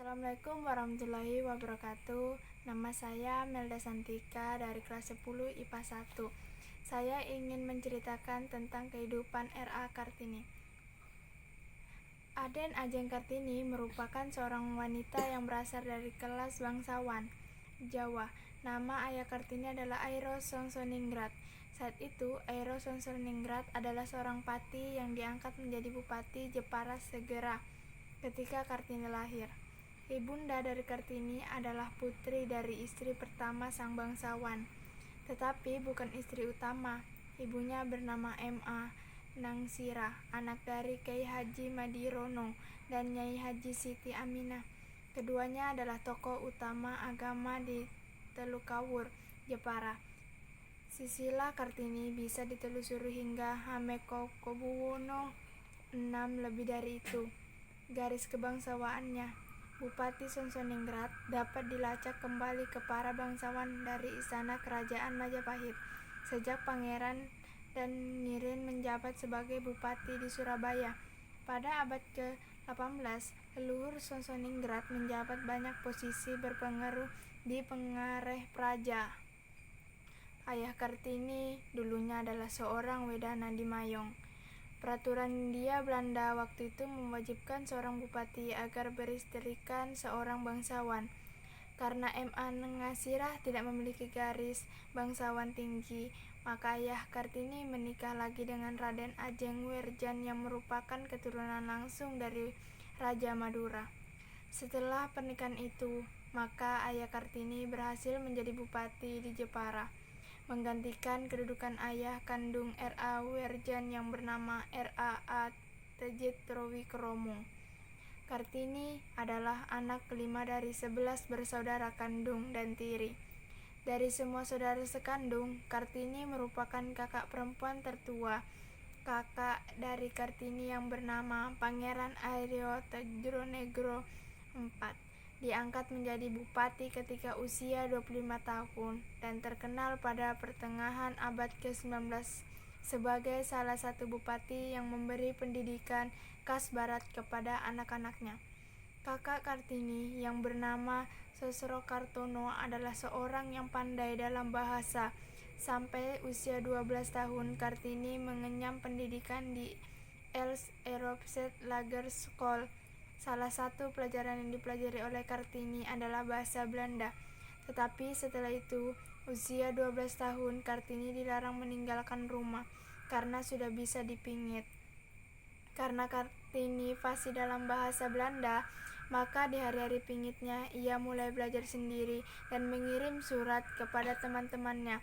Assalamualaikum warahmatullahi wabarakatuh. Nama saya Melda Santika dari kelas 10 IPA 1. Saya ingin menceritakan tentang kehidupan R.A. Kartini. Aden Ajeng Kartini merupakan seorang wanita yang berasal dari kelas bangsawan Jawa. Nama ayah Kartini adalah Airo Songsoniningrat. Saat itu, Airo Songsoniningrat adalah seorang pati yang diangkat menjadi Bupati Jepara segera ketika Kartini lahir. Ibunda dari Kartini adalah putri dari istri pertama sang bangsawan, tetapi bukan istri utama. Ibunya bernama M.A. Nangsira, anak dari Kyai Haji Madirono dan Nyai Haji Siti Aminah. Keduanya adalah tokoh utama agama di Telukawur, Jepara. Silsilah Kartini bisa ditelusuri hingga Hamengkubuwono VI lebih dari itu. Garis kebangsawaannya, Bupati Songsoniningrat dapat dilacak kembali ke para bangsawan dari istana kerajaan Majapahit sejak Pangeran dan Nirin menjabat sebagai bupati di Surabaya. Pada abad ke-18, leluhur Songsoniningrat menjabat banyak posisi berpengaruh di Pengareh Praja. Ayah Kartini dulunya adalah seorang wedana di Mayong. Peraturan Hindia Belanda waktu itu mewajibkan seorang bupati agar beristrikan seorang bangsawan. Karena M.A. Nangsira tidak memiliki garis bangsawan tinggi, maka ayah Kartini menikah lagi dengan Raden Ajeng Werjan yang merupakan keturunan langsung dari Raja Madura. Setelah pernikahan itu, maka ayah Kartini berhasil menjadi bupati di Jepara, menggantikan kedudukan ayah kandung R.A. Werjan yang bernama R.A. Tejitrawikromo. Kartini adalah anak kelima dari 11 bersaudara kandung dan tiri. Dari semua saudara sekandung, Kartini merupakan kakak perempuan tertua. Kakak dari Kartini yang bernama Pangeran Ario Tedjonegoro IV diangkat menjadi bupati ketika usia 25 tahun dan terkenal pada pertengahan abad ke-19 sebagai salah satu bupati yang memberi pendidikan khas barat kepada anak-anaknya. Kakak Kartini yang bernama Sosrokartono adalah seorang yang pandai dalam bahasa. Sampai usia 12 tahun, Kartini mengenyam pendidikan di Els Europese Lagerschool. Salah satu pelajaran yang dipelajari oleh Kartini adalah bahasa Belanda. Tetapi setelah itu, usia 12 tahun, Kartini dilarang meninggalkan rumah karena sudah bisa dipingit. Karena Kartini fasih dalam bahasa Belanda, maka di hari-hari pingitnya ia mulai belajar sendiri dan mengirim surat kepada teman-temannya.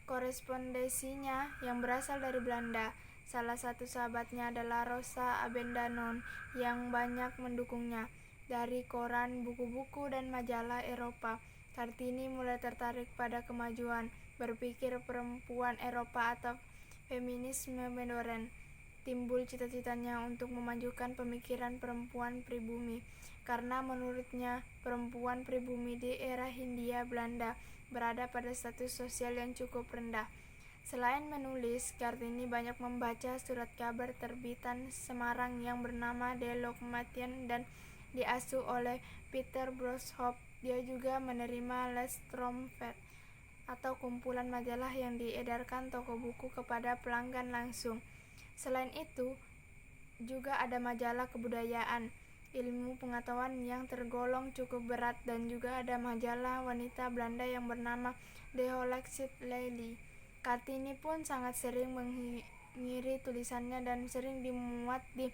Korespondensinya yang berasal dari Belanda. Salah satu sahabatnya adalah Rosa Abendanon yang banyak mendukungnya. Dari koran, buku-buku, dan majalah Eropa, Kartini mulai tertarik pada kemajuan berpikir perempuan Eropa atau feminisme modern. Timbul cita-citanya untuk memajukan pemikiran perempuan pribumi, karena menurutnya perempuan pribumi di era Hindia Belanda berada pada status sosial yang cukup rendah. Selain menulis, Kartini banyak membaca surat kabar terbitan Semarang yang bernama De Lokmatian dan diasuh oleh Peter Broshoff. Dia juga menerima Les Trompet atau kumpulan majalah yang diedarkan toko buku kepada pelanggan langsung. Selain itu, juga ada majalah kebudayaan, ilmu pengetahuan yang tergolong cukup berat, dan juga ada majalah wanita Belanda yang bernama De Hollandse Leili. Kartini pun sangat sering mengakhiri tulisannya dan sering dimuat di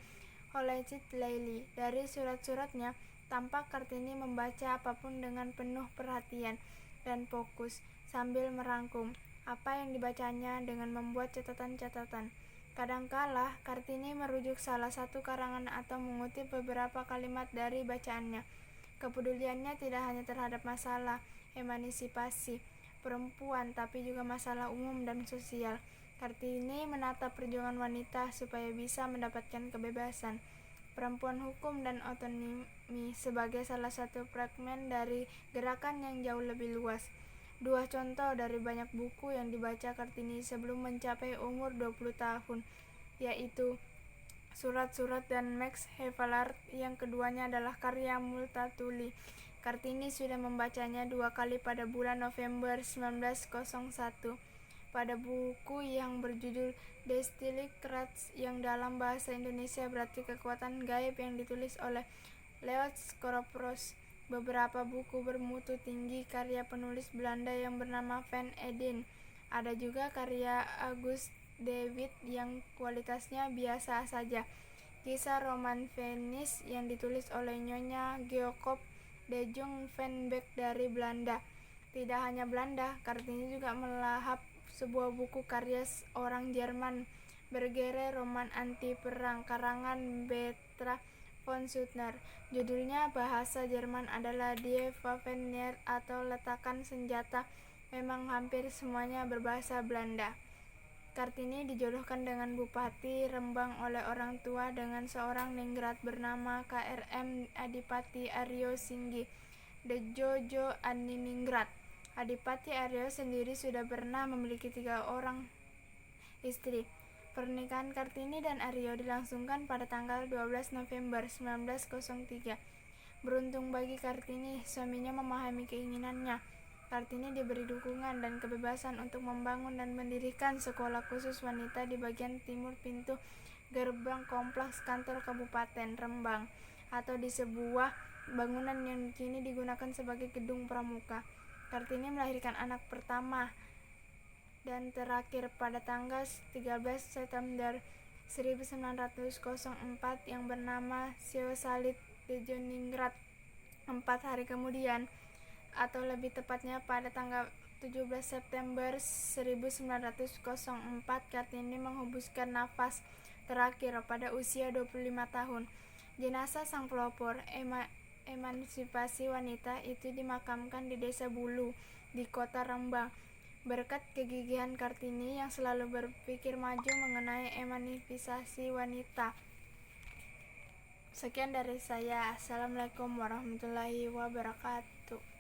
Hollandse Leili. Dari surat-suratnya, tampak Kartini membaca apapun dengan penuh perhatian dan fokus, sambil merangkum apa yang dibacanya dengan membuat catatan-catatan. Kadangkala Kartini merujuk salah satu karangan atau mengutip beberapa kalimat dari bacaannya. Kepeduliannya tidak hanya terhadap masalah emansipasi perempuan, tapi juga masalah umum dan sosial. Kartini menatap perjuangan wanita supaya bisa mendapatkan kebebasan, perempuan hukum, dan otonomi sebagai salah satu fragmen dari gerakan yang jauh lebih luas. Dua contoh dari banyak buku yang dibaca Kartini sebelum mencapai umur 20 tahun, yaitu Surat-surat dan Max Havelaar yang keduanya adalah karya Multatuli. Kartini sudah membacanya 2 kali pada bulan November 1901. Pada buku yang berjudul Destilik Rats yang dalam bahasa Indonesia berarti kekuatan gaib yang ditulis oleh Leon Skoropros. Beberapa buku bermutu tinggi karya penulis Belanda yang bernama Van Eden. Ada juga karya August de Witt yang kualitasnya biasa saja. Kisah roman Venice yang ditulis oleh Nyonya Geocob de Jong van Beek dari Belanda. Tidak hanya Belanda, Kartini juga melahap sebuah buku karya orang Jerman bergere roman anti perang karangan Bertha von Suttner. Judulnya bahasa Jerman adalah Die Waffenruhe atau letakkan senjata. Memang hampir semuanya berbahasa Belanda. Kartini dijodohkan dengan Bupati Rembang oleh orang tua dengan seorang ningrat bernama KRM Adipati Aryo Singgi de Jojo Adiningrat. Adipati Aryo sendiri sudah pernah memiliki 3 orang istri. Pernikahan Kartini dan Aryo dilangsungkan pada tanggal 12 November 1903. Beruntung bagi Kartini, suaminya memahami keinginannya. Kartini diberi dukungan dan kebebasan untuk membangun dan mendirikan sekolah khusus wanita di bagian timur pintu gerbang kompleks kantor Kabupaten Rembang, atau di sebuah bangunan yang kini digunakan sebagai gedung pramuka. Kartini melahirkan anak pertama dan terakhir pada tanggal 13 September 1904 yang bernama Siosalit de Joningrat. 4 hari kemudian, atau lebih tepatnya pada tanggal 17 September 1904, Kartini menghembuskan nafas terakhir pada usia 25 tahun. Jenazah sang pelopor emansipasi wanita itu dimakamkan di Desa Bulu di Kota Rembang. Berkat kegigihan Kartini yang selalu berpikir maju mengenai emansipasi wanita. Sekian dari saya. Assalamualaikum warahmatullahi wabarakatuh.